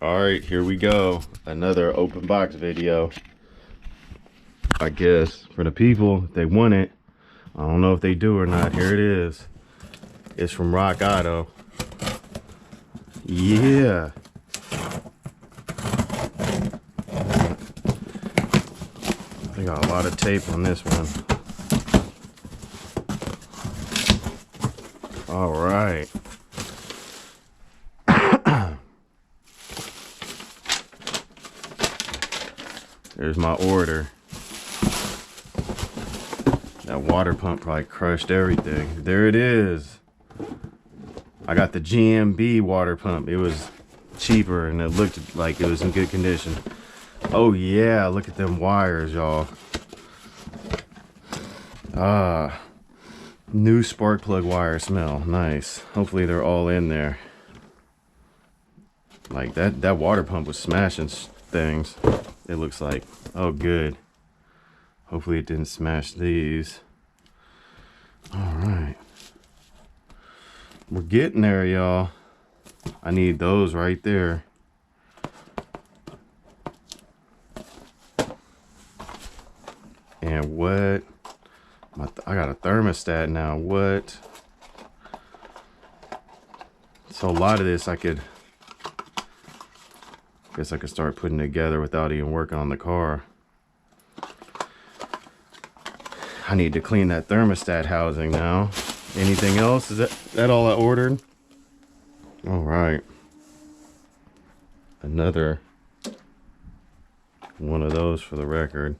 All right, here we go. Another open box video. I guess for the people, if they want it. I don't know if they do or not. Here it is. It's from Rock Auto. Yeah. They got a lot of tape on this one. All right. There's my order. That water pump probably crushed everything. There it is. I got the GMB water pump. It was cheaper and it looked like it was in good condition. Oh yeah, look at them wires, y'all. New spark plug wire smell. Nice. Hopefully they're all in there. Like that water pump was smashing things. It looks like. Oh good. Hopefully it didn't smash these. All right. We're getting there, y'all. I need those right there. And what? I got a thermostat now. What? So a lot of this I guess I could start putting together without even working on the car. I need to clean that thermostat housing now. Anything else? Is that all I ordered? All right. Another one of those for the record.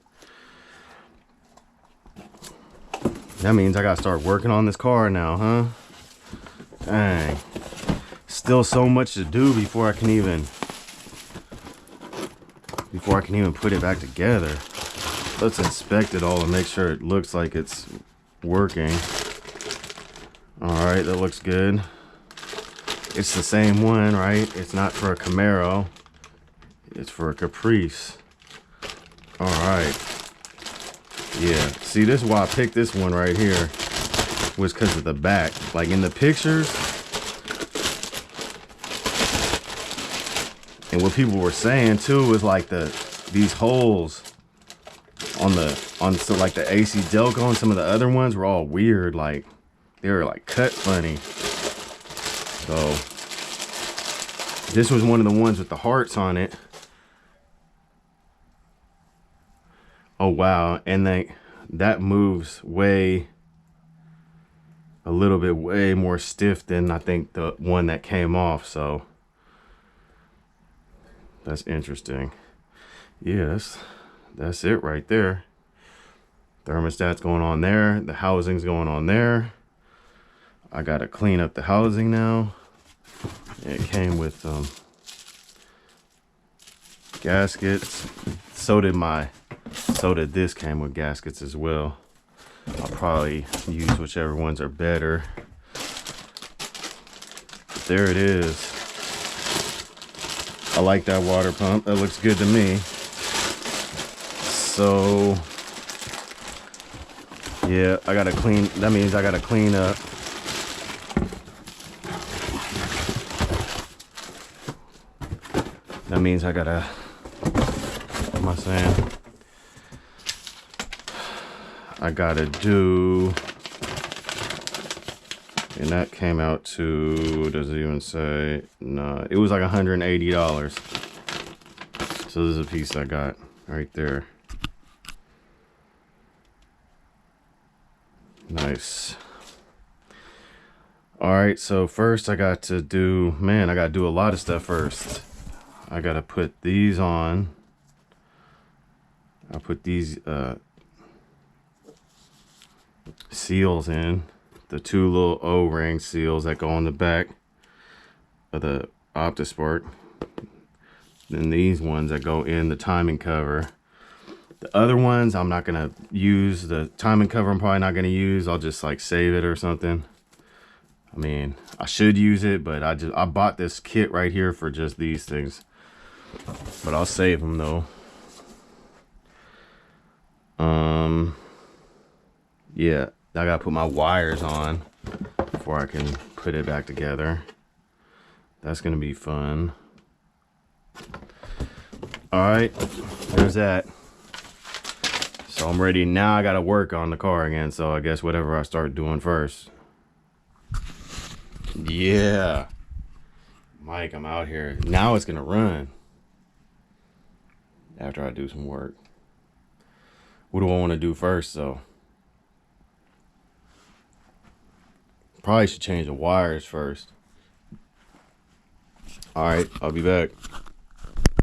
That means I gotta start working on this car now, huh? Dang. Still so much to do before I can even put it back together. Let's inspect it all and make sure it looks like it's working. All right, that looks good. It's the same one, right? It's not for a Camaro. It's for a Caprice. All right. Yeah, see, this is why I picked this one right here. Was because of the back. Like in the pictures. And what people were saying too was like these holes on like the ACDELCO and some of the other ones were all weird, like they were like cut funny. So this was one of the ones with the hearts on it. Oh wow, and that moves way more stiff than I think the one that came off, so that's interesting. Yeah, that's it right there. Thermostat's going on there. The housing's going on there. I gotta clean up the housing now. It came with gaskets. So did this came with gaskets as well. I'll probably use whichever ones are better. But there it is. I like that water pump. That looks good to me. So yeah, I gotta clean. That means I gotta clean up. That means I gotta. What am I saying? I gotta do. And that came out to, does it even say? No, it was like $180. So this is a piece I got right there. Nice. All right, so first I got to do, I gotta do a lot of stuff first. I gotta put these on. I'll put these seals in. The two little O-ring seals that go on the back of the OptiSpark. Then these ones that go in the timing cover. The other ones I'm not gonna use. The timing cover I'm probably not gonna use. I'll just like save it or something. I mean, I should use it, but I bought this kit right here for just these things. But I'll save them though. Yeah, I gotta put my wires on before I can put it back together. That's gonna be fun. All right, there's that. So I'm ready now. I gotta work on the car again, so I guess whatever I start doing first. Yeah, Mike, I'm out here now. It's gonna run after I do some work. What do I want to do first though? Probably should change the wires first. All right, I'll be back.